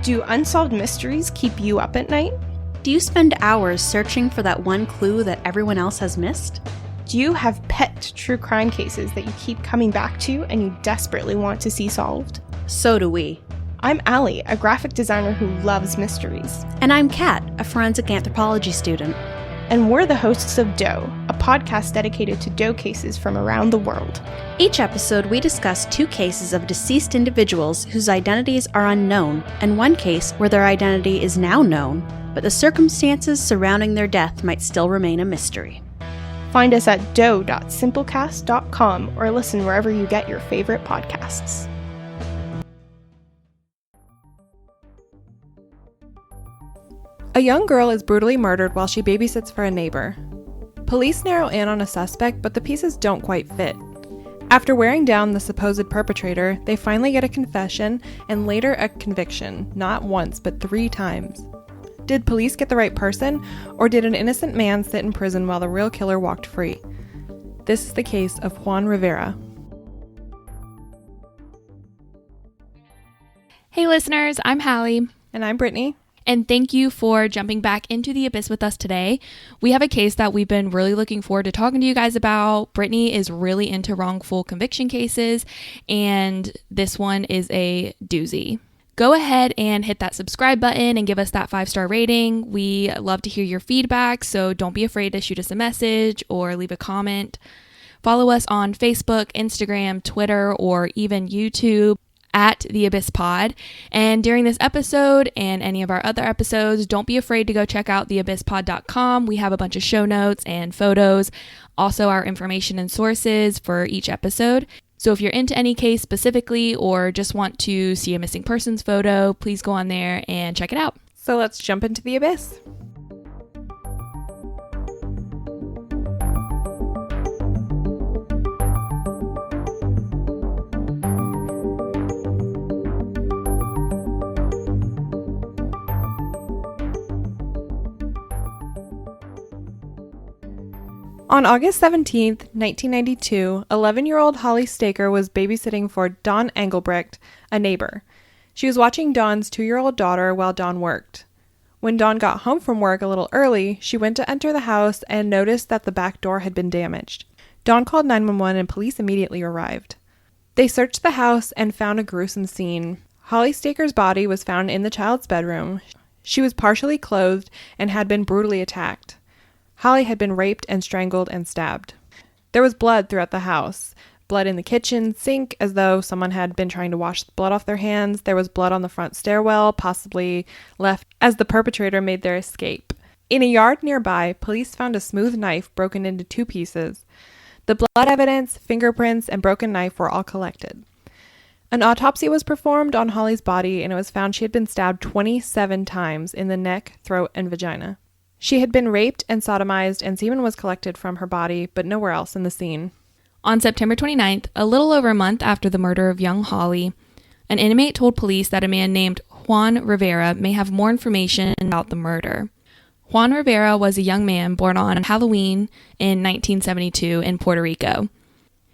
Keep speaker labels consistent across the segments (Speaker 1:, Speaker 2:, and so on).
Speaker 1: Do unsolved mysteries keep you up at night?
Speaker 2: Do you spend hours searching for that one clue that everyone else has missed?
Speaker 1: Do you have pet true crime cases that you keep coming back to and you desperately want to see solved?
Speaker 2: So do we.
Speaker 1: I'm Allie, a graphic designer who loves mysteries.
Speaker 2: And I'm Kat, a forensic anthropology student.
Speaker 1: And we're the hosts of Doe, a podcast dedicated to Doe cases from around the world.
Speaker 2: Each episode, we discuss 2 cases of deceased individuals whose identities are unknown, and one case where their identity is now known, but the circumstances surrounding their death might still remain a mystery.
Speaker 1: Find us at doe.simplecast.com or listen wherever you get your favorite podcasts.
Speaker 3: A young girl is brutally murdered while she babysits for a neighbor. Police narrow in on a suspect, but the pieces don't quite fit. After wearing down the supposed perpetrator, they finally get a confession and later a conviction, not once but 3 times. Did police get the right person, or did an innocent man sit in prison while the real killer walked free? This is the case of Juan Rivera.
Speaker 4: Hey listeners, I'm Hallie.
Speaker 3: And I'm Brittany.
Speaker 4: And thank you for jumping back into the abyss with us today. We have a case that we've been really looking forward to talking to you guys about. Brittany is really into wrongful conviction cases, and this one is a doozy. Go ahead and hit that subscribe button and give us that 5-star rating. We love to hear your feedback, so don't be afraid to shoot us a message or leave a comment. Follow us on Facebook, Instagram, Twitter, or even YouTube at The Abyss Pod. And during this episode and any of our other episodes, don't be afraid to go check out theabysspod.com. We have a bunch of show notes and photos, also our information and sources for each episode. So if you're into any case specifically or just want to see a missing persons photo, please go on there and check it out.
Speaker 3: So let's jump into the abyss. On August 17th, 1992, 11-year-old Holly Staker was babysitting for Dawn Engelbrecht, a neighbor. She was watching Dawn's 2-year-old daughter while Dawn worked. When Dawn got home from work a little early, she went to enter the house and noticed that the back door had been damaged. Dawn called 911 and police immediately arrived. They searched the house and found a gruesome scene. Holly Staker's body was found in the child's bedroom. She was partially clothed and had been brutally attacked. Holly had been raped and strangled and stabbed. There was blood throughout the house. Blood in the kitchen sink, as though someone had been trying to wash the blood off their hands. There was blood on the front stairwell, possibly left as the perpetrator made their escape. In a yard nearby, police found a smooth knife broken into 2 pieces. The blood evidence, fingerprints, and broken knife were all collected. An autopsy was performed on Holly's body, and it was found she had been stabbed 27 times in the neck, throat, and vagina. She had been raped and sodomized, and semen was collected from her body, but nowhere else in the scene.
Speaker 4: On September 29th, a little over a month after the murder of young Holly, an inmate told police that a man named Juan Rivera may have more information about the murder. Juan Rivera was a young man born on Halloween in 1972 in Puerto Rico.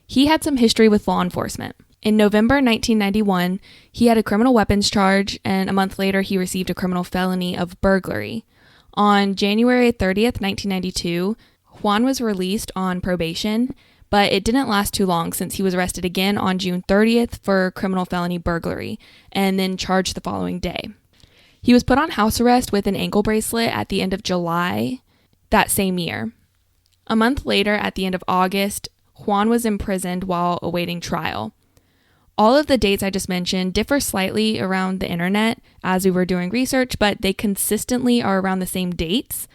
Speaker 4: He had some history with law enforcement. In November 1991, he had a criminal weapons charge, and a month later he received a criminal felony of burglary. On January 30th, 1992, Juan was released on probation, but it didn't last too long since he was arrested again on June 30th for criminal felony burglary and then charged the following day. He was put on house arrest with an ankle bracelet at the end of July that same year. A month later, at the end of August, Juan was imprisoned while awaiting trial. All of the dates I just mentioned differ slightly around the internet as we were doing research, but they consistently are around the same dates.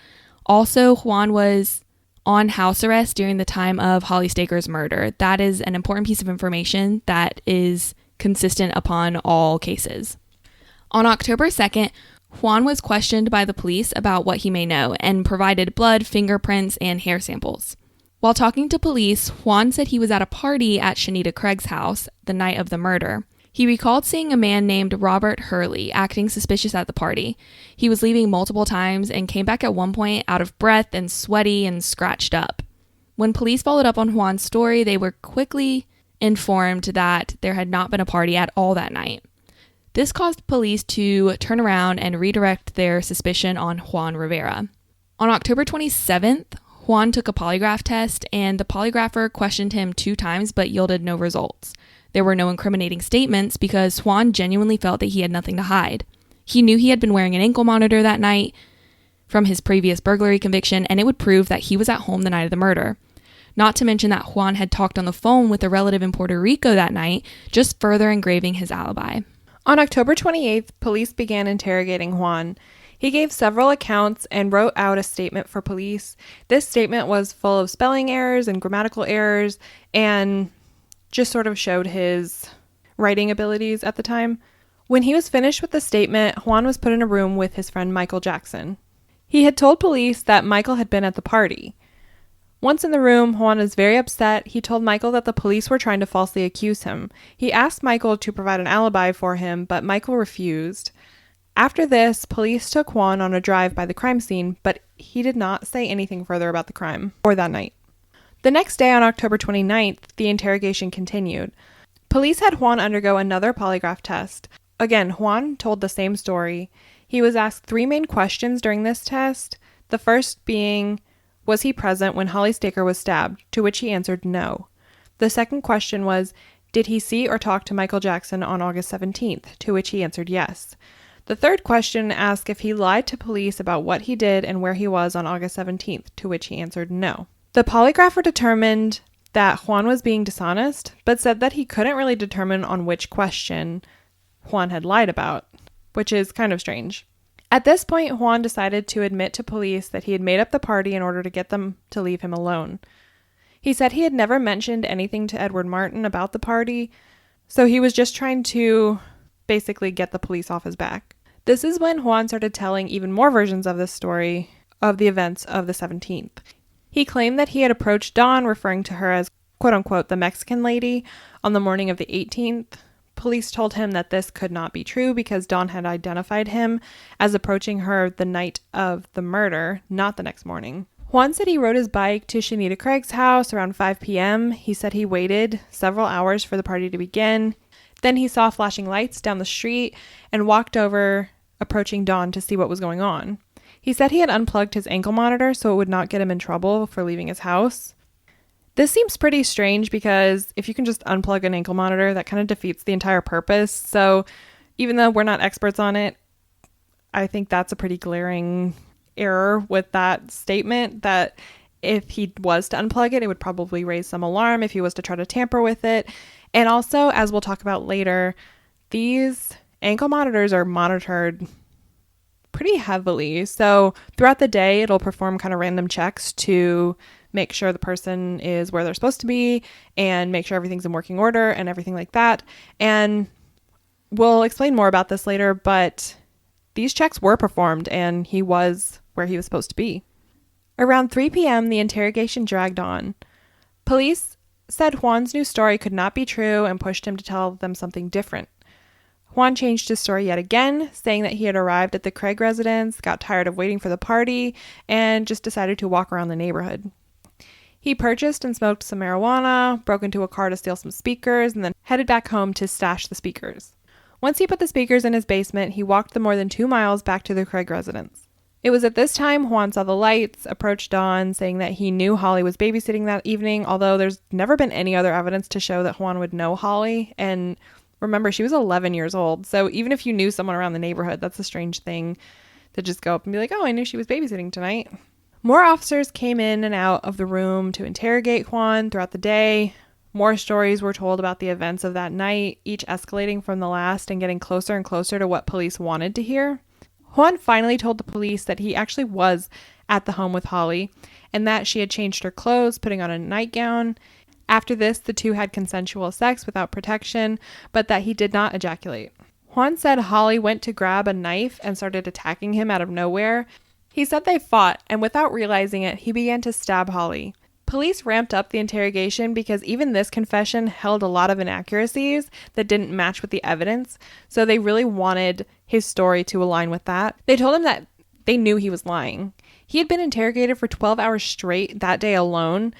Speaker 4: Also, Juan was on house arrest during the time of Holly Staker's murder. That is an important piece of information that is consistent upon all cases. On October 2nd, Juan was questioned by the police about what he may know and provided blood, fingerprints, and hair samples. While talking to police, Juan said he was at a party at Shanita Craig's house the night of the murder. He recalled seeing a man named Robert Hurley acting suspicious at the party. He was leaving multiple times and came back at one point out of breath and sweaty and scratched up. When police followed up on Juan's story, they were quickly informed that there had not been a party at all that night. This caused police to turn around and redirect their suspicion on Juan Rivera. On October 27th, Juan took a polygraph test, and the polygrapher questioned him 2 times but yielded no results. There were no incriminating statements because Juan genuinely felt that he had nothing to hide. He knew he had been wearing an ankle monitor that night from his previous burglary conviction, and it would prove that he was at home the night of the murder. Not to mention that Juan had talked on the phone with a relative in Puerto Rico that night, just further engraving his alibi.
Speaker 3: On October 28th, police began interrogating Juan. He gave several accounts and wrote out a statement for police. This statement was full of spelling errors and grammatical errors and just sort of showed his writing abilities at the time. When he was finished with the statement, Juan was put in a room with his friend Michael Jackson. He had told police that Michael had been at the party. Once in the room, Juan was very upset. He told Michael that the police were trying to falsely accuse him. He asked Michael to provide an alibi for him, but Michael refused. After this, police took Juan on a drive by the crime scene, but he did not say anything further about the crime or that night. The next day, on October 29th, the interrogation continued. Police had Juan undergo another polygraph test. Again, Juan told the same story. He was asked 3 main questions during this test, the first being, was he present when Holly Staker was stabbed, to which he answered no. The second question was, did he see or talk to Michael Jackson on August 17th, to which he answered yes. The third question asked if he lied to police about what he did and where he was on August 17th, to which he answered no. The polygrapher determined that Juan was being dishonest, but said that he couldn't really determine on which question Juan had lied about, which is kind of strange. At this point, Juan decided to admit to police that he had made up the party in order to get them to leave him alone. He said he had never mentioned anything to Edward Martin about the party, so he was just trying to basically get the police off his back. This is when Juan started telling even more versions of this story of the events of the 17th. He claimed that he had approached Dawn, referring to her as quote-unquote the Mexican lady, on the morning of the 18th. Police told him that this could not be true because Dawn had identified him as approaching her the night of the murder, not the next morning. Juan said he rode his bike to Shanita Craig's house around 5 p.m. He said he waited several hours for the party to begin. Then he saw flashing lights down the street and walked over, approaching Dawn to see what was going on. He said he had unplugged his ankle monitor so it would not get him in trouble for leaving his house. This seems pretty strange because if you can just unplug an ankle monitor, that kind of defeats the entire purpose. So even though we're not experts on it, I think that's a pretty glaring error with that statement, that if he was to unplug it, it would probably raise some alarm if he was to try to tamper with it. And also, as we'll talk about later, these ankle monitors are monitored pretty heavily. So throughout the day, it'll perform kind of random checks to make sure the person is where they're supposed to be and make sure everything's in working order and everything like that. And we'll explain more about this later, but these checks were performed and he was where he was supposed to be. Around 3 p.m., the interrogation dragged on. Police said Juan's new story could not be true and pushed him to tell them something different. Juan changed his story yet again, saying that he had arrived at the Craig residence, got tired of waiting for the party, and just decided to walk around the neighborhood. He purchased and smoked some marijuana, broke into a car to steal some speakers, and then headed back home to stash the speakers. Once he put the speakers in his basement, he walked the more than 2 miles back to the Craig residence. It was at this time Juan saw the lights, approached Dawn, saying that he knew Holly was babysitting that evening, although there's never been any other evidence to show that Juan would know Holly. And remember, she was 11 years old, so even if you knew someone around the neighborhood, that's a strange thing to just go up and be like, oh, I knew she was babysitting tonight. More officers came in and out of the room to interrogate Juan throughout the day. More stories were told about the events of that night, each escalating from the last and getting closer and closer to what police wanted to hear. Juan finally told the police that he actually was at the home with Holly and that she had changed her clothes, putting on a nightgown. After this, the two had consensual sex without protection, but that he did not ejaculate. Juan said Holly went to grab a knife and started attacking him out of nowhere. He said they fought, and without realizing it, he began to stab Holly. Police ramped up the interrogation because even this confession held a lot of inaccuracies that didn't match with the evidence, so they really wanted his story to align with that. They told him that they knew he was lying. He had been interrogated for 12 hours straight that day alone,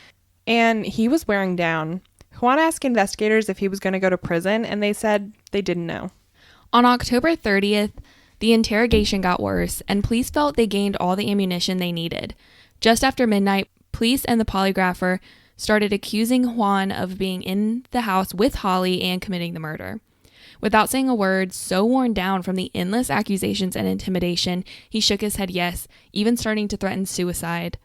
Speaker 3: and he was wearing down. Juan asked investigators if he was going to go to prison, and they said they didn't know.
Speaker 4: On October 30th, the interrogation got worse, and police felt they gained all the ammunition they needed. Just after midnight, police and the polygrapher started accusing Juan of being in the house with Holly and committing the murder. Without saying a word, so worn down from the endless accusations and intimidation, he shook his head yes, even starting to threaten suicide.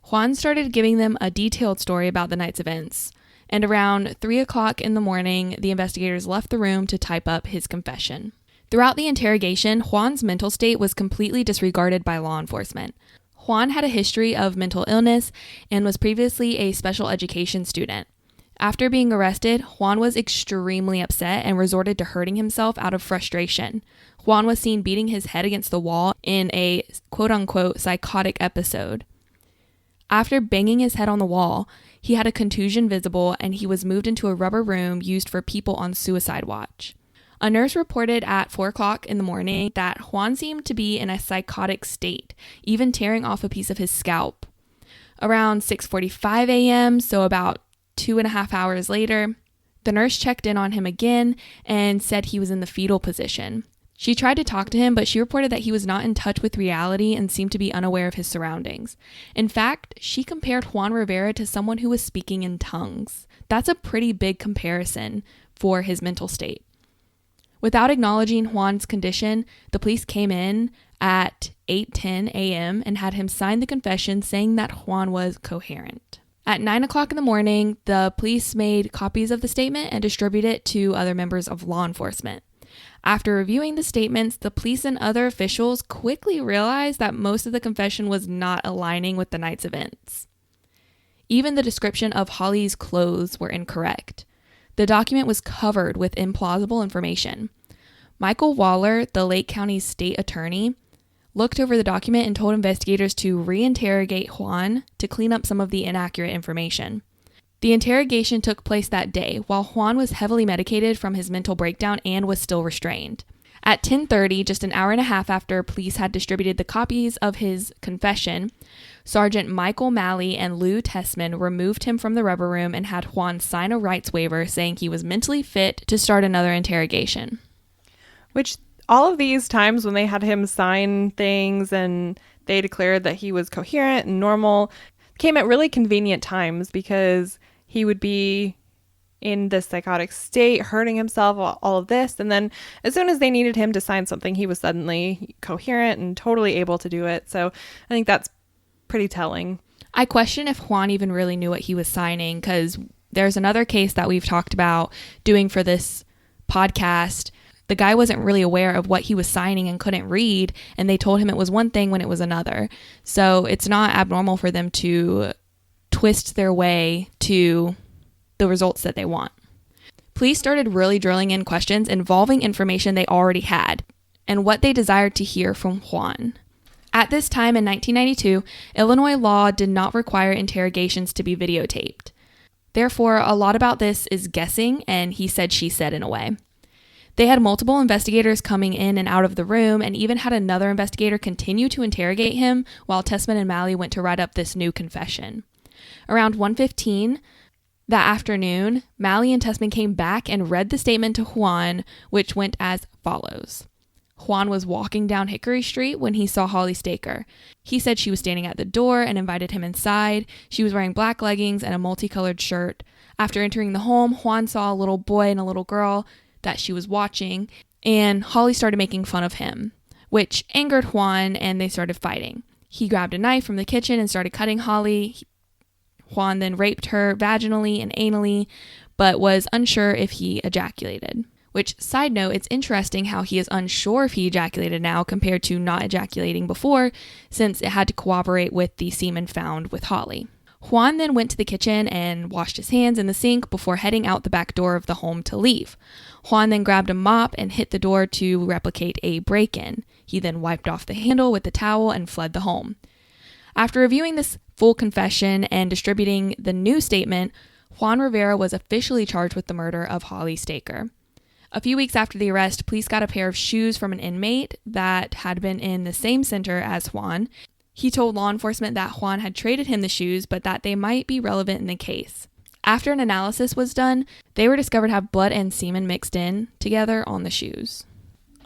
Speaker 4: Juan started giving them a detailed story about the night's events, and around 3 o'clock in the morning, the investigators left the room to type up his confession. Throughout the interrogation, Juan's mental state was completely disregarded by law enforcement. Juan had a history of mental illness and was previously a special education student. After being arrested, Juan was extremely upset and resorted to hurting himself out of frustration. Juan was seen beating his head against the wall in a quote-unquote psychotic episode. After banging his head on the wall, he had a contusion visible and he was moved into a rubber room used for people on suicide watch. A nurse reported at 4 o'clock in the morning that Juan seemed to be in a psychotic state, even tearing off a piece of his scalp. Around 6:45 a.m., so about 2.5 hours later, the nurse checked in on him again and said he was in the fetal position. She tried to talk to him, but she reported that he was not in touch with reality and seemed to be unaware of his surroundings. In fact, she compared Juan Rivera to someone who was speaking in tongues. That's a pretty big comparison for his mental state. Without acknowledging Juan's condition, the police came in at 8:10 a.m. and had him sign the confession saying that Juan was coherent. At 9 o'clock in the morning, the police made copies of the statement and distributed it to other members of law enforcement. After reviewing the statements, the police and other officials quickly realized that most of the confession was not aligning with the night's events. Even the description of Holly's clothes were incorrect. The document was covered with implausible information. Michael Waller, the Lake County state attorney, looked over the document and told investigators to reinterrogate Juan to clean up some of the inaccurate information. The interrogation took place that day, while Juan was heavily medicated from his mental breakdown and was still restrained. At 10:30, just an hour and a half after police had distributed the copies of his confession, Sergeant Michael Malley and Lou Tessman removed him from the rubber room and had Juan sign a rights waiver saying he was mentally fit to start another interrogation.
Speaker 3: Which, all of these times when they had him sign things and they declared that he was coherent and normal, came at really convenient times because he would be in this psychotic state, hurting himself, all of this. And then as soon as they needed him to sign something, he was suddenly coherent and totally able to do it. So I think that's pretty telling.
Speaker 4: I question if Juan even really knew what he was signing, because there's another case that we've talked about doing for this podcast. The guy wasn't really aware of what he was signing and couldn't read, and they told him it was one thing when it was another. So it's not abnormal for them to twist their way to the results that they want. Police started really drilling in questions involving information they already had and what they desired to hear from Juan. At this time in 1992, Illinois law did not require interrogations to be videotaped. Therefore, a lot about this is guessing and he said, she said in a way. They had multiple investigators coming in and out of the room and even had another investigator continue to interrogate him while Tessman and Malley went to write up this new confession. Around 1:15 that afternoon, Malley and Tessman came back and read the statement to Juan, which went as follows. Juan was walking down Hickory Street when he saw Holly Staker. He said she was standing at the door and invited him inside. She was wearing black leggings and a multicolored shirt. After entering the home, Juan saw a little boy and a little girl that she was watching, and Holly started making fun of him, which angered Juan, and they started fighting. He grabbed a knife from the kitchen and started cutting Holly. Juan then raped her vaginally and anally, but was unsure if he ejaculated. Which, side note, it's interesting how he is unsure if he ejaculated now compared to not ejaculating before, since it had to cooperate with the semen found with Holly. Juan then went to the kitchen and washed his hands in the sink before heading out the back door of the home to leave. Juan then grabbed a mop and hit the door to replicate a break-in. He then wiped off the handle with the towel and fled the home. After reviewing this full confession and distributing the new statement, Juan Rivera was officially charged with the murder of Holly Staker. A few weeks after the arrest, police got a pair of shoes from an inmate that had been in the same center as Juan. He told law enforcement that Juan had traded him the shoes, but that they might be relevant in the case. After an analysis was done, they were discovered to have blood and semen mixed in together on the shoes.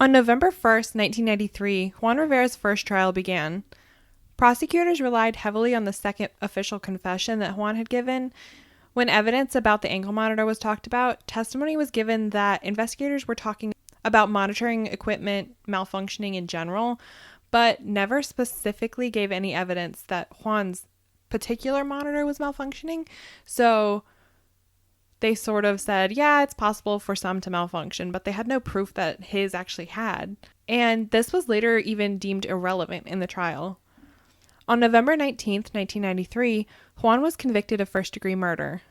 Speaker 3: On November 1st, 1993, Juan Rivera's first trial began. Prosecutors relied heavily on the second official confession that Juan had given. When evidence about the ankle monitor was talked about, testimony was given that investigators were talking about monitoring equipment malfunctioning in general, but never specifically gave any evidence that Juan's particular monitor was malfunctioning. So they sort of said, yeah, it's possible for some to malfunction, but they had no proof that his actually had. And this was later even deemed irrelevant in the trial. On November 19th, 1993, Juan was convicted of first-degree murder.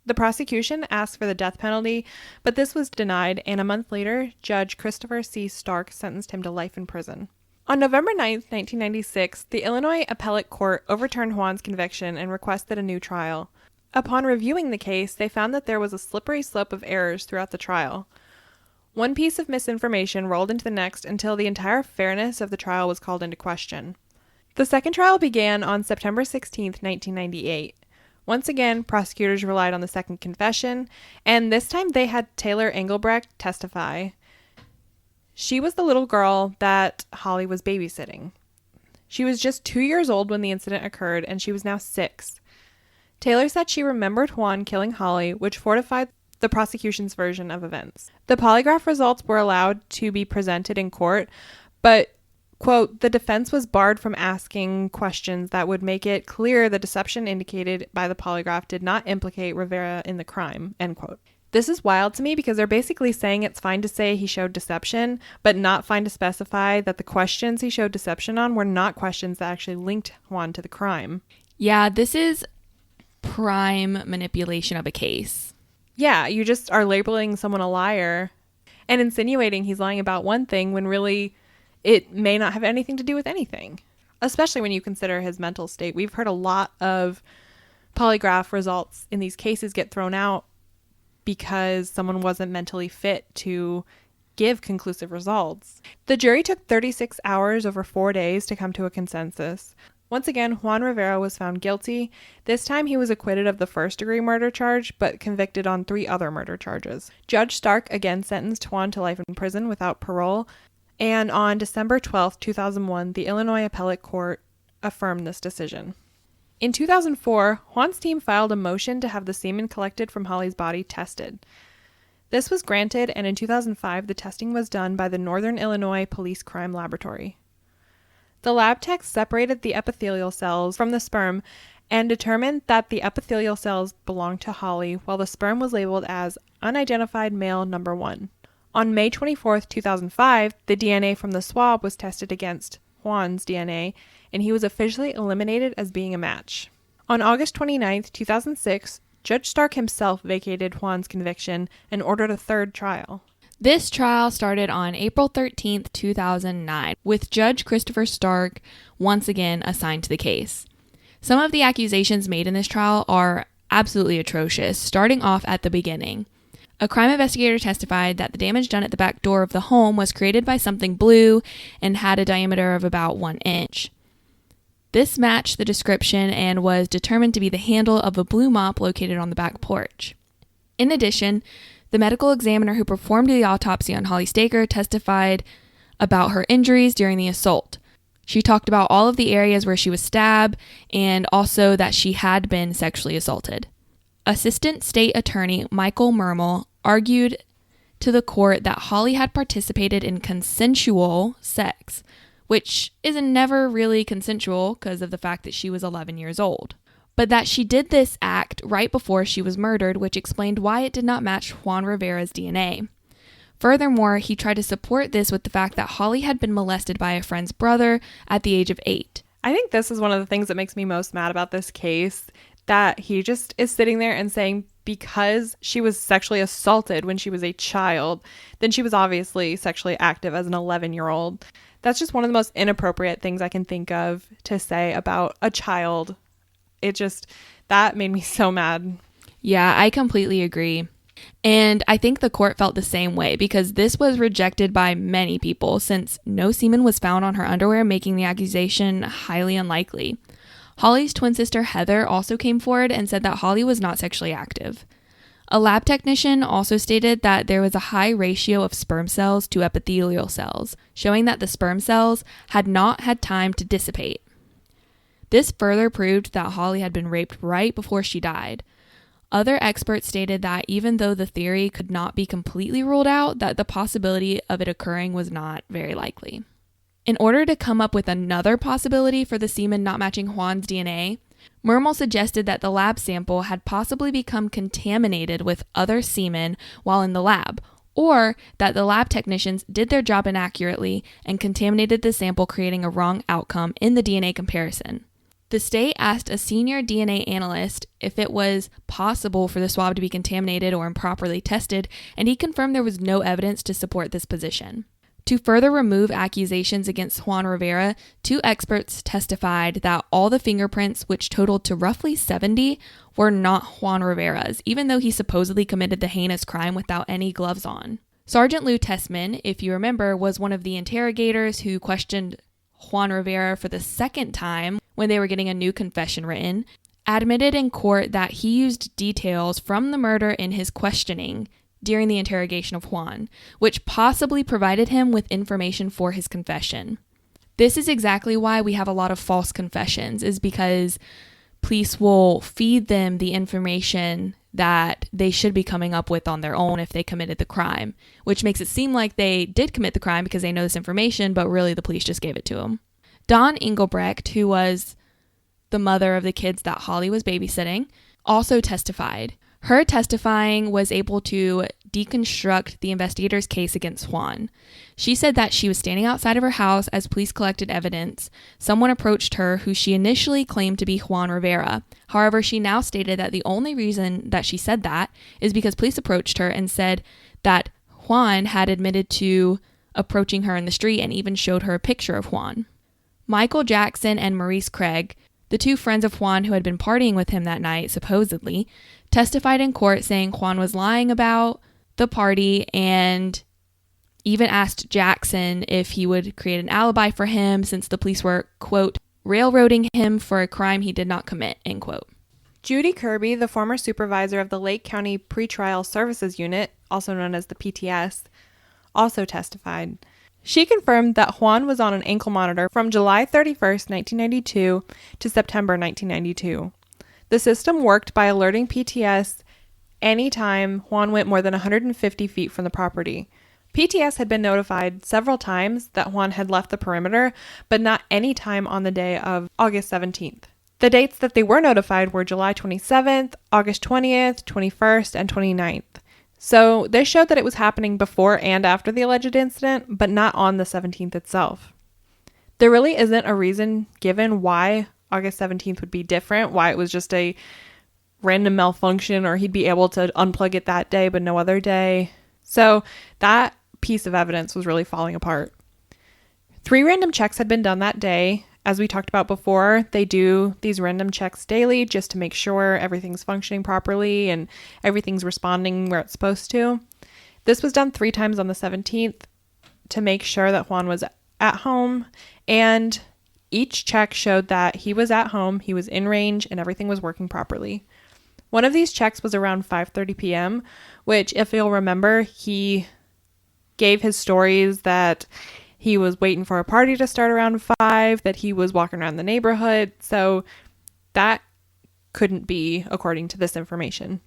Speaker 3: The prosecution asked for the death penalty, but this was denied, and a month later, Judge Christopher C. Stark sentenced him to life in prison. On November 9th, 1996, the Illinois Appellate Court overturned Juan's conviction and requested a new trial. Upon reviewing the case, they found that there was a slippery slope of errors throughout the trial. One piece of misinformation rolled into the next until the entire fairness of the trial was called into question. The second trial began on September 16, 1998. Once again, prosecutors relied on the second confession, and this time they had Taylor Engelbrecht testify. She was the little girl that Holly was babysitting. She was just 2 years old when the incident occurred, and she was now 6. Taylor said she remembered Juan killing Holly, which fortified the prosecution's version of events. The polygraph results were allowed to be presented in court, but, quote, the defense was barred from asking questions that would make it clear the deception indicated by the polygraph did not implicate Rivera in the crime, end quote. This is wild to me because they're basically saying it's fine to say he showed deception, but not fine to specify that the questions he showed deception on were not questions that actually linked Juan to the crime.
Speaker 4: Yeah, this is prime manipulation of a case.
Speaker 3: Yeah, you just are labeling someone a liar and insinuating he's lying about one thing when really it may not have anything to do with anything, especially when you consider his mental state. We've heard a lot of polygraph results in these cases get thrown out because someone wasn't mentally fit to give conclusive results. The jury took 36 hours over 4 days to come to a consensus. Once again, Juan Rivera was found guilty. This time he was acquitted of the first-degree murder charge, but convicted on 3 other murder charges. Judge Stark again sentenced Juan to life in prison without parole, and on December 12, 2001, the Illinois Appellate Court affirmed this decision. In 2004, Juan's team filed a motion to have the semen collected from Holly's body tested. This was granted, and in 2005, the testing was done by the Northern Illinois Police Crime Laboratory. The lab techs separated the epithelial cells from the sperm and determined that the epithelial cells belonged to Holly, while the sperm was labeled as unidentified male number 1. On May 24, 2005, the DNA from the swab was tested against Juan's DNA, and he was officially eliminated as being a match. On August 29, 2006, Judge Stark himself vacated Juan's conviction and ordered a third trial.
Speaker 4: This trial started on April 13th, 2009, with Judge Christopher Stark once again assigned to the case. Some of the accusations made in this trial are absolutely atrocious, starting off at the beginning. A crime investigator testified that the damage done at the back door of the home was created by something blue and had a diameter of about 1 inch. This matched the description and was determined to be the handle of a blue mop located on the back porch. In addition, the medical examiner who performed the autopsy on Holly Staker testified about her injuries during the assault. She talked about all of the areas where she was stabbed and also that she had been sexually assaulted. Assistant State Attorney Michael Mermel argued to the court that Holly had participated in consensual sex, which is never really consensual because of the fact that she was 11 years old. But that she did this act right before she was murdered, which explained why it did not match Juan Rivera's DNA. Furthermore, he tried to support this with the fact that Holly had been molested by a friend's brother at the age of 8.
Speaker 3: I think this is one of the things that makes me most mad about this case, that he just is sitting there and saying because she was sexually assaulted when she was a child, then she was obviously sexually active as an 11-year-old. That's just one of the most inappropriate things I can think of to say about a child. That made me so mad.
Speaker 4: Yeah, I completely agree. And I think the court felt the same way because this was rejected by many people since no semen was found on her underwear, making the accusation highly unlikely. Holly's twin sister Heather also came forward and said that Holly was not sexually active. A lab technician also stated that there was a high ratio of sperm cells to epithelial cells, showing that the sperm cells had not had time to dissipate. This further proved that Holly had been raped right before she died. Other experts stated that even though the theory could not be completely ruled out, that the possibility of it occurring was not very likely. In order to come up with another possibility for the semen not matching Juan's DNA, Mermel suggested that the lab sample had possibly become contaminated with other semen while in the lab, or that the lab technicians did their job inaccurately and contaminated the sample, creating a wrong outcome in the DNA comparison. The state asked a senior DNA analyst if it was possible for the swab to be contaminated or improperly tested, and he confirmed there was no evidence to support this position. To further remove accusations against Juan Rivera, 2 experts testified that all the fingerprints, which totaled to roughly 70, were not Juan Rivera's, even though he supposedly committed the heinous crime without any gloves on. Sergeant Lou Tessman, if you remember, was one of the interrogators who questioned Juan Rivera for the second time when they were getting a new confession written, admitted in court that he used details from the murder in his questioning during the interrogation of Juan, which possibly provided him with information for his confession. This is exactly why we have a lot of false confessions, is because police will feed them the information that they should be coming up with on their own if they committed the crime, which makes it seem like they did commit the crime because they know this information, but really the police just gave it to them. Dawn Engelbrecht, who was the mother of the kids that Holly was babysitting, also testified. Her testifying was able to deconstruct the investigator's case against Juan. She said that she was standing outside of her house as police collected evidence. Someone approached her who she initially claimed to be Juan Rivera. However, she now stated that the only reason that she said that is because police approached her and said that Juan had admitted to approaching her in the street and even showed her a picture of Juan. Michael Jackson and Maurice Craig, the 2 friends of Juan who had been partying with him that night, supposedly, testified in court saying Juan was lying about the party and even asked Jackson if he would create an alibi for him since the police were, quote, railroading him for a crime he did not commit, end quote.
Speaker 3: Judy Kirby, the former supervisor of the Lake County Pretrial Services Unit, also known as the PTS, also testified. She confirmed that Juan was on an ankle monitor from July 31st, 1992 to September 1992. The system worked by alerting PTS anytime Juan went more than 150 feet from the property. PTS had been notified several times that Juan had left the perimeter, but not any time on the day of August 17th. The dates that they were notified were July 27th, August 20th, 21st, and 29th. So this showed that it was happening before and after the alleged incident, but not on the 17th itself. There really isn't a reason given why August 17th would be different, why it was just a random malfunction or he'd be able to unplug it that day but no other day. So that piece of evidence was really falling apart. 3 random checks had been done that day. As we talked about before, they do these random checks daily just to make sure everything's functioning properly and everything's responding where it's supposed to. This was done 3 times on the 17th to make sure that Juan was at home, and each check showed that he was at home, he was in range, and everything was working properly. One of these checks was around 5:30 p.m., which, if you'll remember, he gave his stories that he was waiting for a party to start around 5, that he was walking around the neighborhood, so that couldn't be according to this information.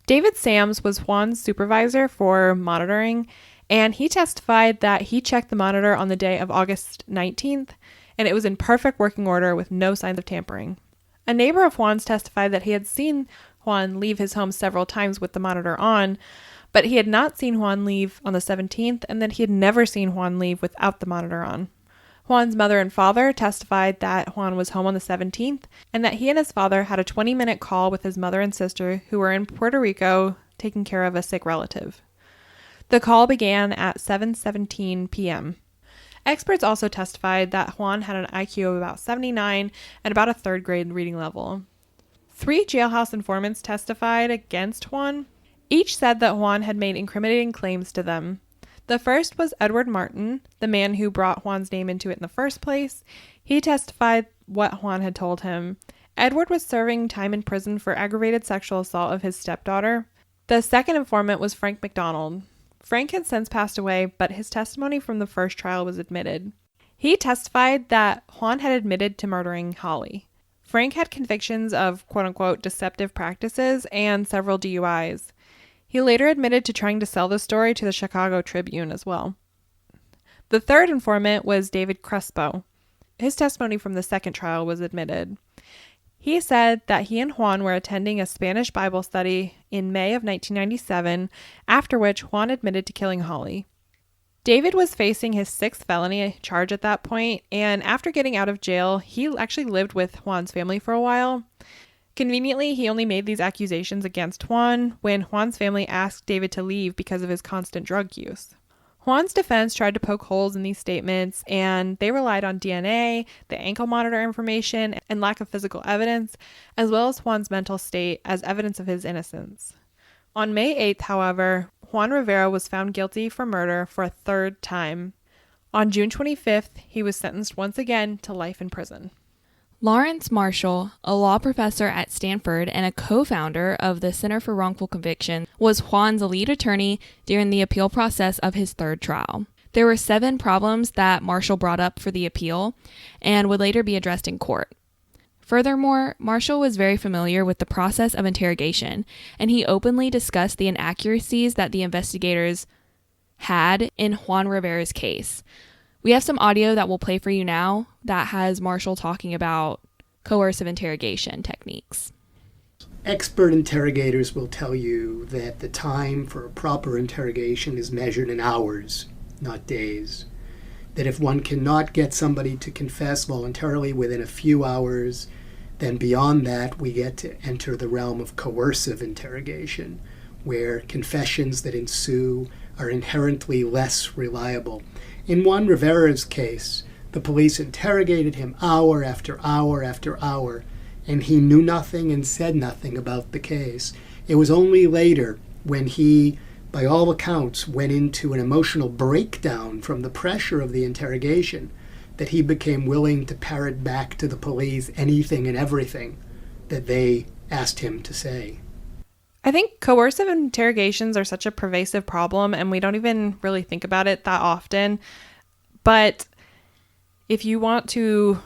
Speaker 3: David Sams was Juan's supervisor for monitoring, and he testified that he checked the monitor on the day of August 19th, and it was in perfect working order with no signs of tampering. A neighbor of Juan's testified that he had seen Juan leave his home several times with the monitor on, but he had not seen Juan leave on the 17th, and that he had never seen Juan leave without the monitor on. Juan's mother and father testified that Juan was home on the 17th, and that he and his father had a 20-minute call with his mother and sister who were in Puerto Rico taking care of a sick relative. The call began at 7:17 p.m. Experts also testified that Juan had an IQ of about 79 and about a 3rd grade reading level. 3 jailhouse informants testified against Juan. Each said that Juan had made incriminating claims to them. The first was Edward Martin, the man who brought Juan's name into it in the first place. He testified what Juan had told him, Edward was serving time in prison for aggravated sexual assault of his stepdaughter. The second informant was Frank McDonald. Frank had since passed away, but his testimony from the first trial was admitted. He testified that Juan had admitted to murdering Holly. Frank had convictions of quote-unquote deceptive practices and several DUIs. He later admitted to trying to sell the story to the Chicago Tribune as well. The third informant was David Crespo. His testimony from the second trial was admitted. He said that he and Juan were attending a Spanish Bible study in May of 1997, after which Juan admitted to killing Holly. David was facing his sixth felony charge at that point, and after getting out of jail, he actually lived with Juan's family for a while. Conveniently, he only made these accusations against Juan when Juan's family asked David to leave because of his constant drug use. Juan's defense tried to poke holes in these statements, and they relied on DNA, the ankle monitor information, and lack of physical evidence, as well as Juan's mental state as evidence of his innocence. On May 8th, however, Juan Rivera was found guilty for murder for a third time. On June 25th, he was sentenced once again to life in prison.
Speaker 4: Lawrence Marshall, a law professor at Stanford and a co-founder of the Center for Wrongful Conviction, was Juan's lead attorney during the appeal process of his third trial. There were 7 problems that Marshall brought up for the appeal and would later be addressed in court. Furthermore, Marshall was very familiar with the process of interrogation, and he openly discussed the inaccuracies that the investigators had in Juan Rivera's case. We have some audio that we'll play for you now that has Marshall talking about coercive interrogation techniques.
Speaker 5: Expert interrogators will tell you that the time for a proper interrogation is measured in hours, not days. That if one cannot get somebody to confess voluntarily within a few hours, then beyond that we get to enter the realm of coercive interrogation, where confessions that ensue are inherently less reliable. In Juan Rivera's case, the police interrogated him hour after hour after hour, and he knew nothing and said nothing about the case. It was only later, when he, by all accounts, went into an emotional breakdown from the pressure of the interrogation, that he became willing to parrot back to the police anything and everything that they asked him to say.
Speaker 3: I think coercive interrogations are such a pervasive problem, and we don't even really think about it that often. But if you want to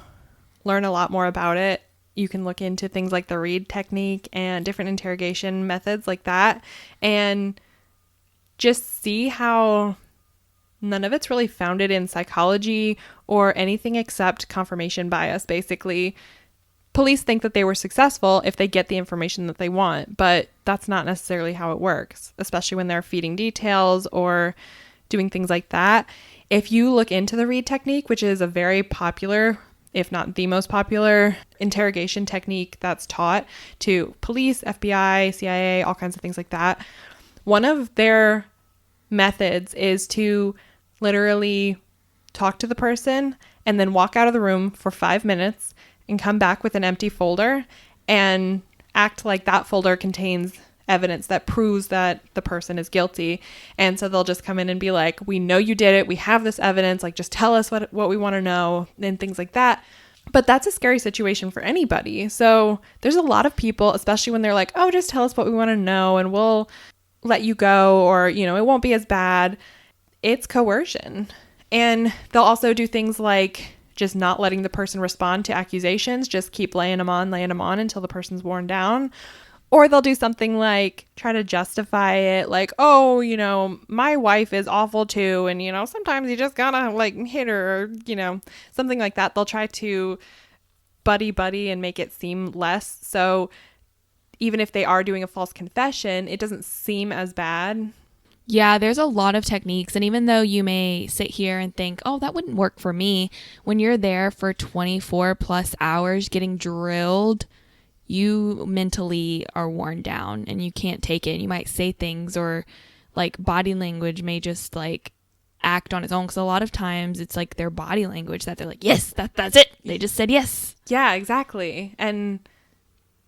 Speaker 3: learn a lot more about it, you can look into things like the Reed technique and different interrogation methods like that, and just see how none of it's really founded in psychology or anything except confirmation bias, basically. Police think that they were successful if they get the information that they want, but that's not necessarily how it works, especially when they're feeding details or doing things like that. If you look into the Reed technique, which is a very popular, if not the most popular, interrogation technique that's taught to police, FBI, CIA, all kinds of things like that, one of their methods is to literally talk to the person and then walk out of the room for 5 minutes and come back with an empty folder and act like that folder contains evidence that proves that the person is guilty. And so they'll just come in and be like, we know you did it. We have this evidence. Like, just tell us what we want to know, and things like that. But that's a scary situation for anybody. So there's a lot of people, especially when they're like, oh, just tell us what we want to know and we'll let you go, or, you know, it won't be as bad. It's coercion. And they'll also do things like just not letting the person respond to accusations, just keep laying them on until the person's worn down. Or they'll do something like try to justify it, like, oh, you know, my wife is awful too, and, you know, sometimes you just gotta, like, hit her, or, you know, something like that. They'll try to buddy and make it seem less. So even if they are doing a false confession, it doesn't seem as bad.
Speaker 4: Yeah, there's a lot of techniques, and even though you may sit here and think, oh, that wouldn't work for me, when you're there for 24 plus hours getting drilled, you mentally are worn down and you can't take it. You might say things, or like body language may just like act on its own, because a lot of times it's like their body language that they're like, yes, that's it. They just said yes.
Speaker 3: Yeah, exactly. And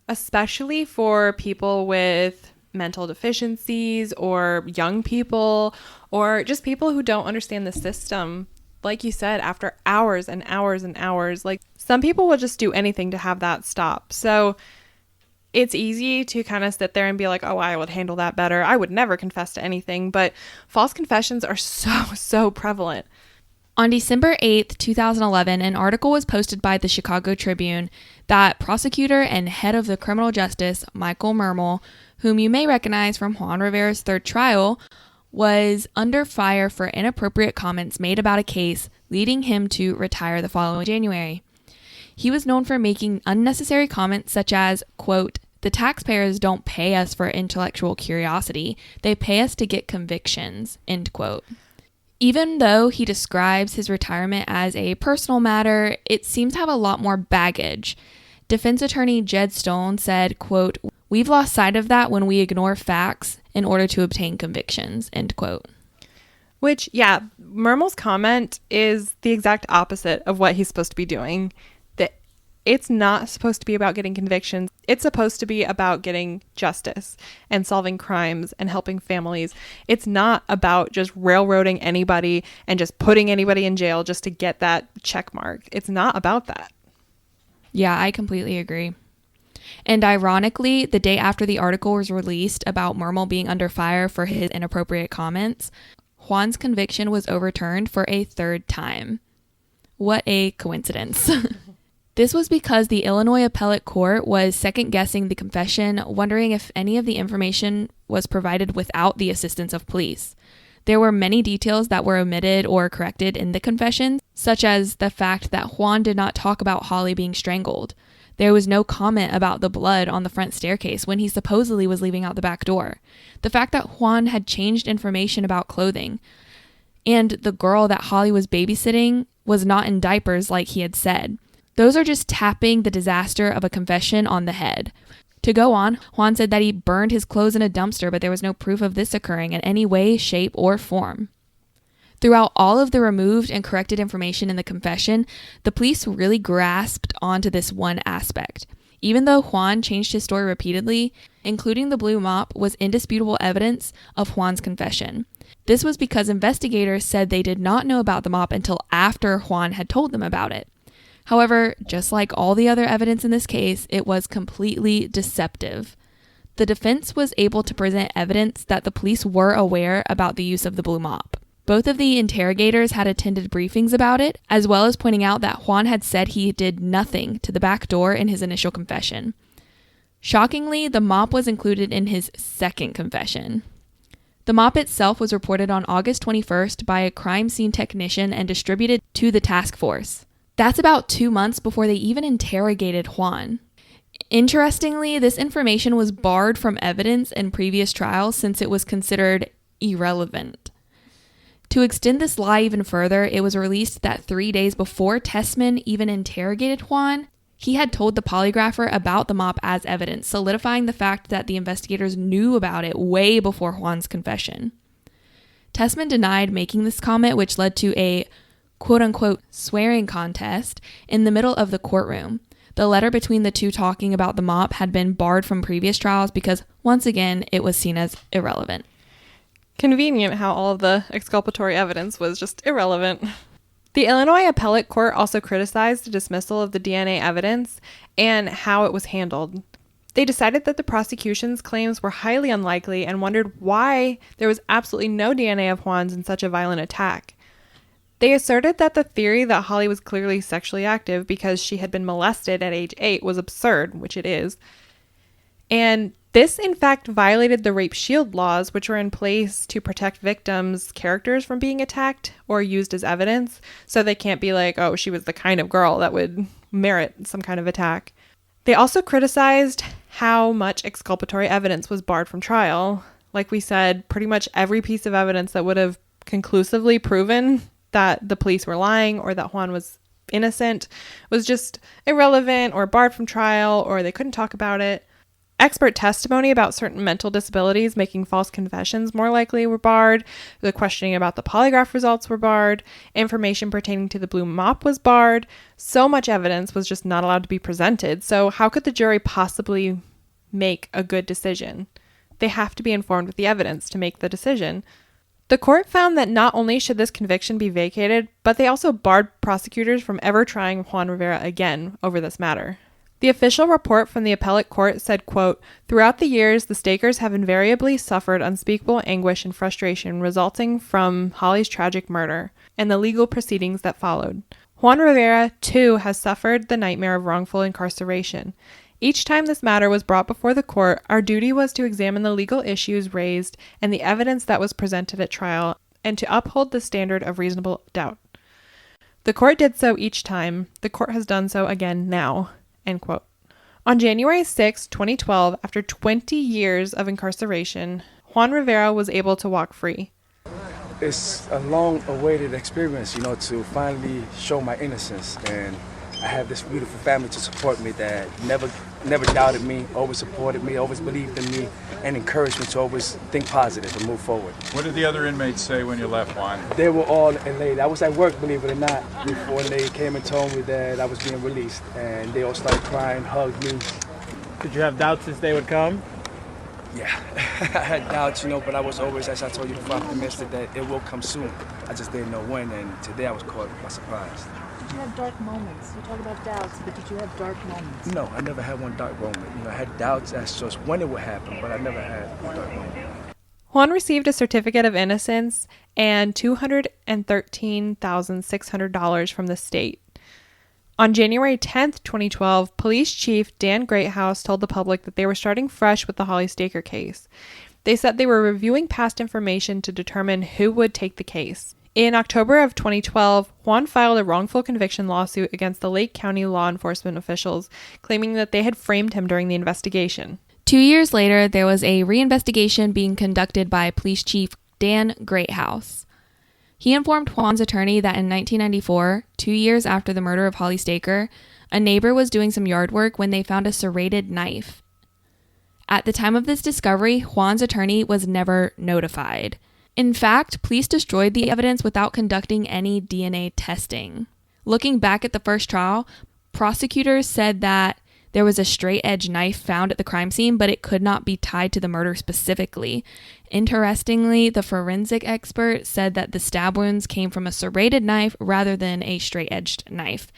Speaker 3: especially for people with mental deficiencies or young people or just people who don't understand the system, like you said, after hours and hours and hours. Like, some people will just do anything to have that stop. So it's easy to kind of sit there and be like, oh, I would handle that better. I would never confess to anything. But false confessions are so prevalent.
Speaker 4: On December 8th, 2011, an article was posted by the Chicago Tribune that prosecutor and head of the criminal justice, Michael Mermel, whom you may recognize from Juan Rivera's third trial, was under fire for inappropriate comments made about a case, leading him to retire the following January. He was known for making unnecessary comments such as, quote, "The taxpayers don't pay us for intellectual curiosity. They pay us to get convictions," end quote. Even though he describes his retirement as a personal matter, it seems to have a lot more baggage. Defense attorney Jed Stone said, quote, "We've lost sight of that when we ignore facts in order to obtain convictions," end quote.
Speaker 3: Which, yeah, Mermel's comment is the exact opposite of what he's supposed to be doing. That it's not supposed to be about getting convictions. It's supposed to be about getting justice and solving crimes and helping families. It's not about just railroading anybody and just putting anybody in jail just to get that check mark. It's not about that.
Speaker 4: Yeah, I completely agree. And ironically, the day after the article was released about Mermel being under fire for his inappropriate comments, Juan's conviction was overturned for a third time. What a coincidence. This was because the Illinois Appellate Court was second-guessing the confession, wondering if any of the information was provided without the assistance of police. There were many details that were omitted or corrected in the confession, such as the fact that Juan did not talk about Holly being strangled. There was no comment about the blood on the front staircase when he supposedly was leaving out the back door. The fact that Juan had changed information about clothing. And the girl that Holly was babysitting was not in diapers like he had said. Those are just tapping the disaster of a confession on the head. To go on, Juan said that he burned his clothes in a dumpster, but there was no proof of this occurring in any way, shape, or form. Throughout all of the removed and corrected information in the confession, the police really grasped onto this one aspect. Even though Juan changed his story repeatedly, including the blue mop was indisputable evidence of Juan's confession. This was because investigators said they did not know about the mop until after Juan had told them about it. However, just like all the other evidence in this case, it was completely deceptive. The defense was able to present evidence that the police were aware about the use of the blue mop. Both of the interrogators had attended briefings about it, as well as pointing out that Juan had said he did nothing to the back door in his initial confession. Shockingly, the mop was included in his second confession. The mop itself was reported on August 21st by a crime scene technician and distributed to the task force. That's about 2 months before they even interrogated Juan. Interestingly, this information was barred from evidence in previous trials since it was considered irrelevant. To extend this lie even further, it was released that 3 days before Tessman even interrogated Juan, he had told the polygrapher about the mop as evidence, solidifying the fact that the investigators knew about it way before Juan's confession. Tessman denied making this comment, which led to a quote-unquote swearing contest in the middle of the courtroom. The letter between the two talking about the mop had been barred from previous trials because, once again, it was seen as irrelevant.
Speaker 3: Convenient how all of the exculpatory evidence was just irrelevant. The Illinois Appellate Court also criticized the dismissal of the DNA evidence and how it was handled. They decided that the prosecution's claims were highly unlikely and wondered why there was absolutely no DNA of Juan's in such a violent attack. They asserted that the theory that Holly was clearly sexually active because she had been molested at age 8 was absurd, which it is. And this, in fact, violated the rape shield laws, which were in place to protect victims' characters from being attacked or used as evidence. So they can't be like, oh, she was the kind of girl that would merit some kind of attack. They also criticized how much exculpatory evidence was barred from trial. Like we said, pretty much every piece of evidence that would have conclusively proven that the police were lying or that Juan was innocent was just irrelevant or barred from trial, or they couldn't talk about it. Expert testimony about certain mental disabilities making false confessions more likely were barred. The questioning about the polygraph results were barred. Information pertaining to the blue mop was barred. So much evidence was just not allowed to be presented. So how could the jury possibly make a good decision? They have to be informed with the evidence to make the decision. The court found that not only should this conviction be vacated, but they also barred prosecutors from ever trying Juan Rivera again over this matter. The official report from the appellate court said, quote, "Throughout the years, the Stakers have invariably suffered unspeakable anguish and frustration resulting from Holly's tragic murder and the legal proceedings that followed. Juan Rivera, too, has suffered the nightmare of wrongful incarceration. Each time this matter was brought before the court, our duty was to examine the legal issues raised and the evidence that was presented at trial and to uphold the standard of reasonable doubt. The court did so each time. The court has done so again now." End quote. On January 6, 2012, after 20 years of incarceration, Juan Rivera was able to walk free.
Speaker 6: It's a long-awaited experience, to finally show my innocence. And I have this beautiful family to support me that never doubted me, always supported me, always believed in me, and encouraged me to always think positive and move forward.
Speaker 7: What did the other inmates say when you left, Juan?
Speaker 6: They were all elated. I was at work, believe it or not, before they came and told me that I was being released. And they all started crying, hugged me.
Speaker 8: Did you have doubts this day would come?
Speaker 6: Yeah, I had doubts, but I was always, as I told you before, optimistic that it will come soon. I just didn't know when, and today I was caught by surprise.
Speaker 9: Did you have dark moments? You talk about doubts, but did you have dark moments?
Speaker 6: No, I never had one dark moment. I had doubts as to when it would happen, but I never had a dark moment.
Speaker 3: Juan received a certificate of innocence and $213,600 from the state. On January 10th, 2012, Police Chief Dan Greathouse told the public that they were starting fresh with the Holly Staker case. They said they were reviewing past information to determine who would take the case. In October of 2012, Juan filed a wrongful conviction lawsuit against the Lake County law enforcement officials, claiming that they had framed him during the investigation.
Speaker 4: 2 years later, there was a reinvestigation being conducted by Police Chief Dan Greathouse. He informed Juan's attorney that in 1994, 2 years after the murder of Holly Staker, a neighbor was doing some yard work when they found a serrated knife. At the time of this discovery, Juan's attorney was never notified. In fact, police destroyed the evidence without conducting any DNA testing. Looking back at the first trial, prosecutors said that there was a straight-edge knife found at the crime scene, but it could not be tied to the murder specifically. Interestingly, the forensic expert said that the stab wounds came from a serrated knife rather than a straight-edged knife.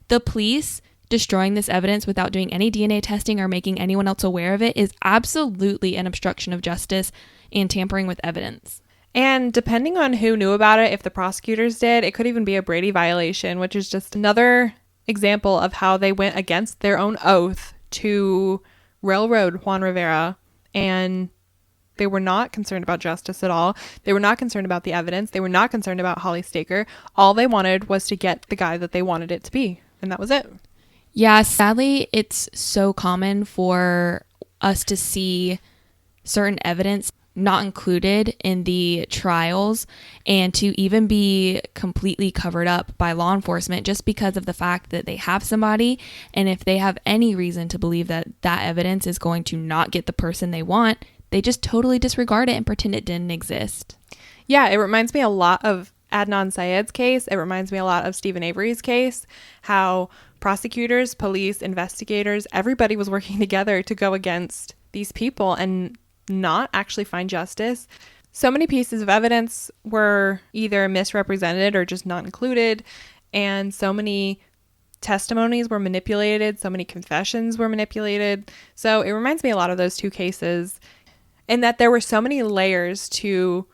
Speaker 4: The police destroying this evidence without doing any DNA testing or making anyone else aware of it is absolutely an obstruction of justice and tampering with evidence.
Speaker 3: And depending on who knew about it, if the prosecutors did, it could even be a Brady violation, which is just another example of how they went against their own oath to railroad Juan Rivera, and they were not concerned about justice at all. They were not concerned about the evidence. They were not concerned about Holly Staker. All they wanted was to get the guy that they wanted it to be, and that was it.
Speaker 4: Yeah, sadly, it's so common for us to see certain evidence not included in the trials and to even be completely covered up by law enforcement just because of the fact that they have somebody, and if they have any reason to believe that that evidence is going to not get the person they want, they just totally disregard it and pretend it didn't exist.
Speaker 3: Yeah, it reminds me a lot of Adnan Syed's case. It reminds me a lot of Stephen Avery's case, how prosecutors, police, investigators, everybody was working together to go against these people and not actually find justice. So many pieces of evidence were either misrepresented or just not included, and so many testimonies were manipulated, so many confessions were manipulated. So it reminds me a lot of those two cases, and that there were so many layers to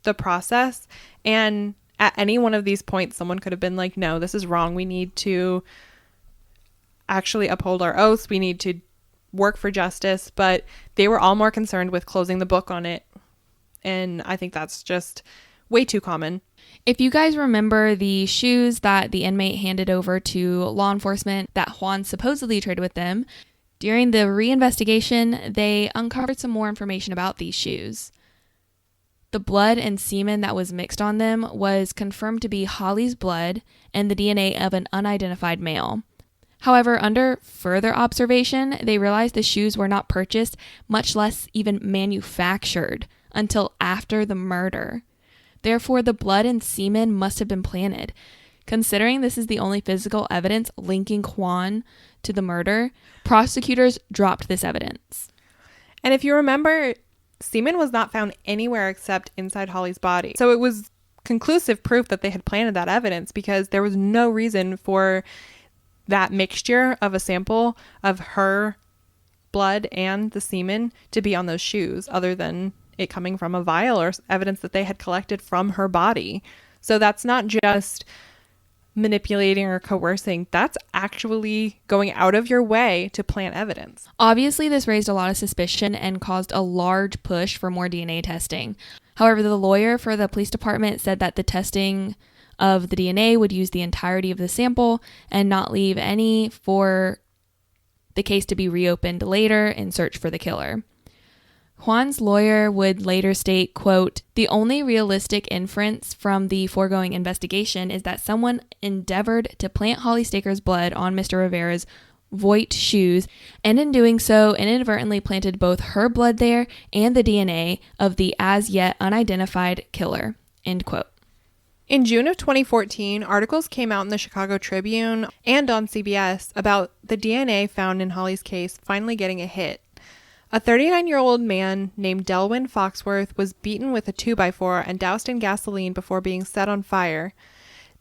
Speaker 3: the process, and at any one of these points someone could have been like, no, this is wrong, we need to actually uphold our oaths, we need to work for justice, but they were all more concerned with closing the book on it. And I think that's just way too common.
Speaker 4: If you guys remember the shoes that the inmate handed over to law enforcement that Juan supposedly traded with them, during the reinvestigation, they uncovered some more information about these shoes. The blood and semen that was mixed on them was confirmed to be Holly's blood and the DNA of an unidentified male. However, under further observation, they realized the shoes were not purchased, much less even manufactured, until after the murder. Therefore, the blood and semen must have been planted. Considering this is the only physical evidence linking Juan to the murder, prosecutors dropped this evidence.
Speaker 3: And if you remember, Semen was not found anywhere except inside Holly's body. So it was conclusive proof that they had planted that evidence, because there was no reason for that mixture of a sample of her blood and the semen to be on those shoes, other than it coming from a vial or evidence that they had collected from her body. So that's not just manipulating or coercing. That's actually going out of your way to plant evidence.
Speaker 4: Obviously, this raised a lot of suspicion and caused a large push for more DNA testing. However, the lawyer for the police department said that the testing of the DNA would use the entirety of the sample and not leave any for the case to be reopened later in search for the killer. Juan's lawyer would later state, quote, "The only realistic inference from the foregoing investigation is that someone endeavored to plant Holly Staker's blood on Mr. Rivera's Voigt shoes, and in doing so inadvertently planted both her blood there and the DNA of the as yet unidentified killer," end quote.
Speaker 3: In June of 2014, articles came out in the Chicago Tribune and on CBS about the DNA found in Holly's case finally getting a hit. A 39-year-old man named Delwyn Foxworth was beaten with a 2x4 and doused in gasoline before being set on fire.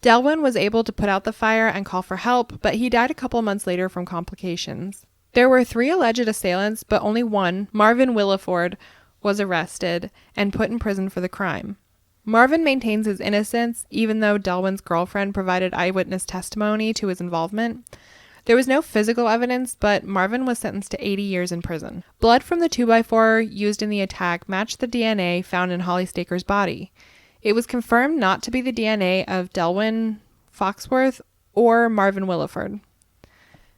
Speaker 3: Delwyn was able to put out the fire and call for help, but he died a couple months later from complications. There were 3 alleged assailants, but only one, Marvin Williford, was arrested and put in prison for the crime. Marvin maintains his innocence, even though Delwyn's girlfriend provided eyewitness testimony to his involvement. There was no physical evidence, but Marvin was sentenced to 80 years in prison. Blood from the 2x4 used in the attack matched the DNA found in Holly Staker's body. It was confirmed not to be the DNA of Delwyn Foxworth or Marvin Williford.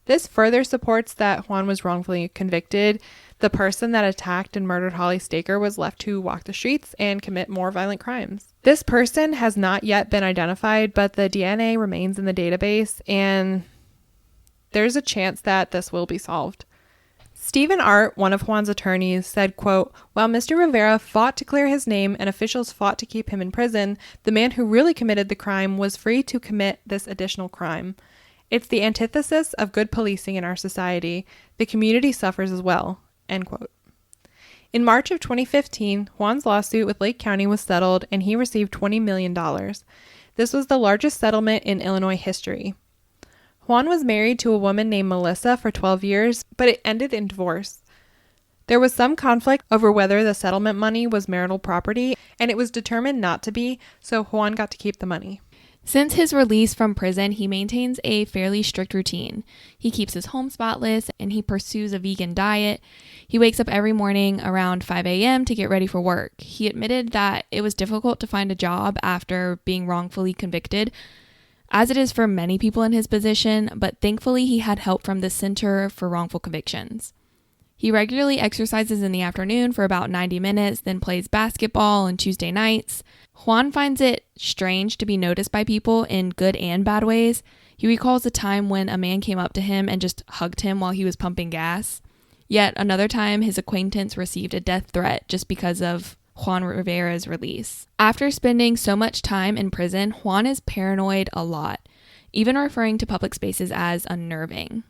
Speaker 3: This further supports that Juan was wrongfully convicted. The person that attacked and murdered Holly Staker was left to walk the streets and commit more violent crimes. This person has not yet been identified, but the DNA remains in the database, and there's a chance that this will be solved. Stephen Art, one of Juan's attorneys, said, quote, "While Mr. Rivera fought to clear his name and officials fought to keep him in prison, the man who really committed the crime was free to commit this additional crime. It's the antithesis of good policing in our society. The community suffers as well." End quote. In March of 2015, Juan's lawsuit with Lake County was settled and he received $20 million. This was the largest settlement in Illinois history. Juan was married to a woman named Melissa for 12 years, but it ended in divorce. There was some conflict over whether the settlement money was marital property, and it was determined not to be, so Juan got to keep the money.
Speaker 4: Since his release from prison, he maintains a fairly strict routine. He keeps his home spotless and he pursues a vegan diet. He wakes up every morning around 5 a.m. to get ready for work. He admitted that it was difficult to find a job after being wrongfully convicted, as it is for many people in his position, but thankfully he had help from the Center for Wrongful Convictions. He regularly exercises in the afternoon for about 90 minutes, then plays basketball on Tuesday nights. Juan finds it strange to be noticed by people in good and bad ways. He recalls a time when a man came up to him and just hugged him while he was pumping gas. Yet another time, his acquaintance received a death threat just because of Juan Rivera's release. After spending so much time in prison, Juan is paranoid a lot, even referring to public spaces as unnerving.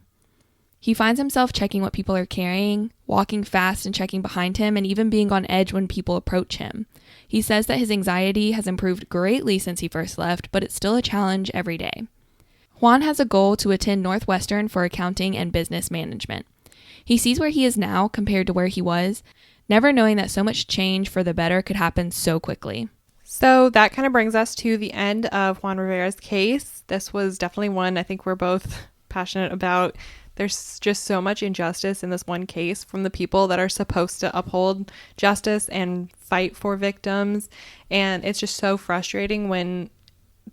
Speaker 4: He finds himself checking what people are carrying, walking fast and checking behind him, and even being on edge when people approach him. He says that his anxiety has improved greatly since he first left, but it's still a challenge every day. Juan has a goal to attend Northwestern for accounting and business management. He sees where he is now compared to where he was, never knowing that so much change for the better could happen so quickly.
Speaker 3: So that kind of brings us to the end of Juan Rivera's case. This was definitely one I think we're both passionate about. There's just so much injustice in this one case from the people that are supposed to uphold justice and fight for victims. And it's just so frustrating when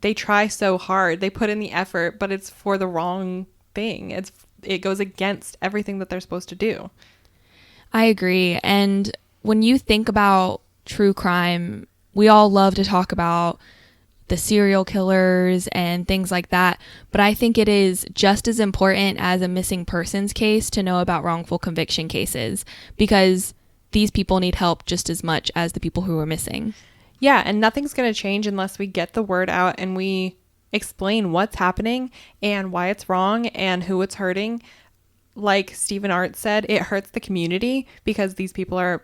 Speaker 3: they try so hard. They put in the effort, but it's for the wrong thing. It goes against everything that they're supposed to do.
Speaker 4: I agree. And when you think about true crime, we all love to talk about the serial killers and things like that. But I think it is just as important as a missing persons case to know about wrongful conviction cases, because these people need help just as much as the people who are missing.
Speaker 3: Yeah, and nothing's going to change unless we get the word out and we explain what's happening and why it's wrong and who it's hurting. Like Stephen Art said, it hurts the community because these people are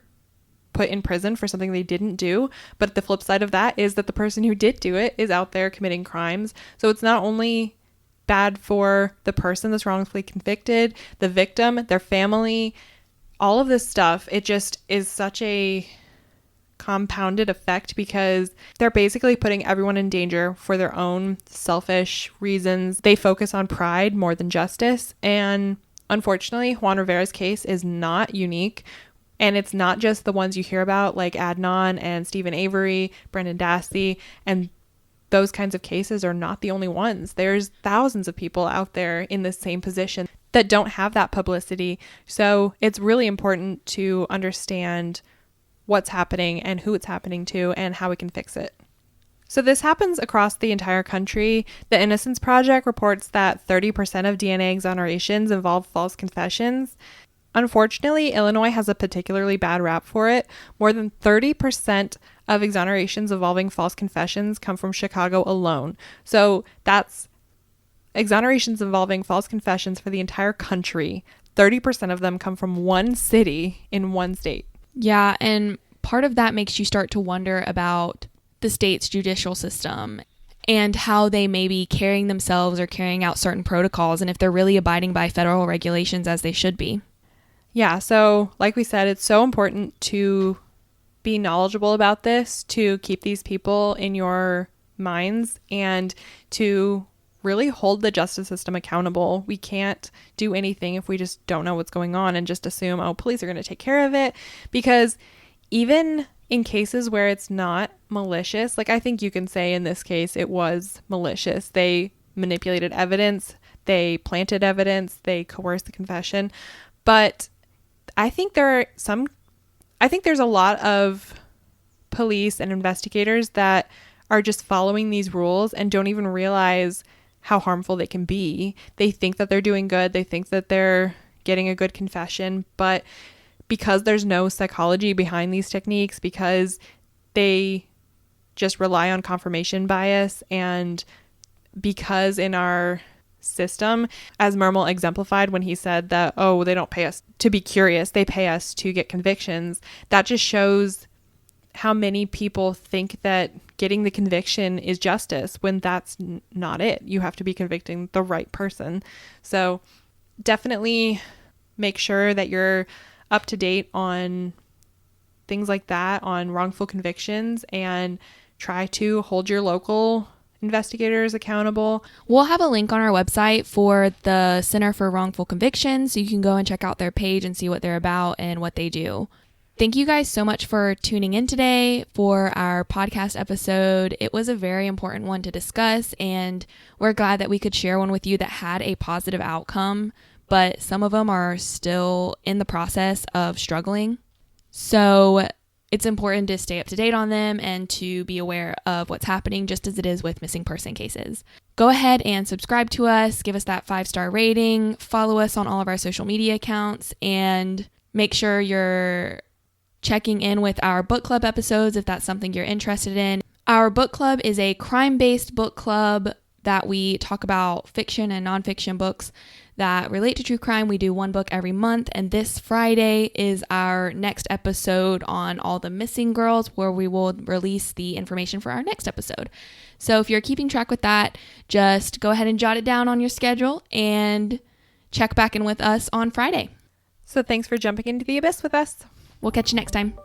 Speaker 3: put in prison for something they didn't do. But the flip side of that is that the person who did do it is out there committing crimes. So it's not only bad for the person that's wrongfully convicted, the victim, their family, all of this stuff. It just is such a compounded effect because they're basically putting everyone in danger for their own selfish reasons. They focus on pride more than justice. And unfortunately, Juan Rivera's case is not unique. And it's not just the ones you hear about like Adnan and Stephen Avery, Brendan Dassey, and those kinds of cases are not the only ones. There's thousands of people out there in the same position that don't have that publicity. So it's really important to understand what's happening and who it's happening to and how we can fix it. So this happens across the entire country. The Innocence Project reports that 30% of DNA exonerations involve false confessions. Unfortunately, Illinois has a particularly bad rap for it. More than 30% of exonerations involving false confessions come from Chicago alone. So that's exonerations involving false confessions for the entire country. 30% of them come from one city in one state.
Speaker 4: Yeah, and part of that makes you start to wonder about the state's judicial system and how they may be carrying themselves or carrying out certain protocols and if they're really abiding by federal regulations as they should be.
Speaker 3: Yeah, so like we said, it's so important to be knowledgeable about this, to keep these people in your minds, and to really hold the justice system accountable. We can't do anything if we just don't know what's going on and just assume, oh, police are going to take care of it. Because even in cases where it's not malicious, like I think you can say in this case it was malicious. They manipulated evidence, they planted evidence, they coerced the confession. But I think there's a lot of police and investigators that are just following these rules and don't even realize how harmful they can be. They think that they're doing good. They think that they're getting a good confession. But because there's no psychology behind these techniques, because they just rely on confirmation bias, and because in our system, as Mermel exemplified when he said that, oh, they don't pay us to be curious, they pay us to get convictions, that just shows how many people think that getting the conviction is justice when that's not it. You have to be convicting the right person. So definitely make sure that you're up to date on things like that, on wrongful convictions, and try to hold your local investigators accountable.
Speaker 4: We'll have a link on our website for the Center for Wrongful Convictions, so you can go and check out their page and see what they're about and what they do. Thank you guys so much for tuning in today for our podcast episode. It was a very important one to discuss, and we're glad that we could share one with you that had a positive outcome, but some of them are still in the process of struggling. So it's important to stay up to date on them and to be aware of what's happening, just as it is with missing person cases. Go ahead and subscribe to us, give us that 5-star rating, follow us on all of our social media accounts, and make sure you're checking in with our book club episodes if that's something you're interested in. Our book club is a crime-based book club that we talk about fiction and nonfiction books that relate to true crime. We do one book every month, and this Friday is our next episode on all the missing girls, where we will release the information for our next episode. So if you're keeping track with that, just go ahead and jot it down on your schedule and check back in with us on Friday.
Speaker 3: So thanks for jumping into the abyss with us.
Speaker 4: We'll catch you next time.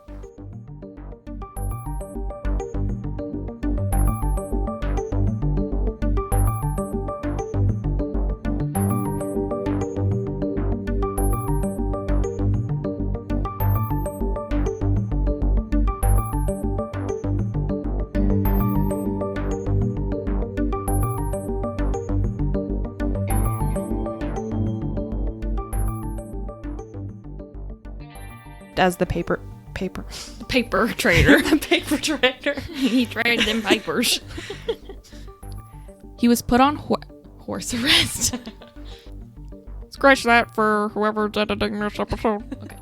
Speaker 3: As the paper
Speaker 4: trader.
Speaker 3: paper trader.
Speaker 4: He traded them papers. He was put on horse arrest. Scratch that for whoever's editing this episode. Okay.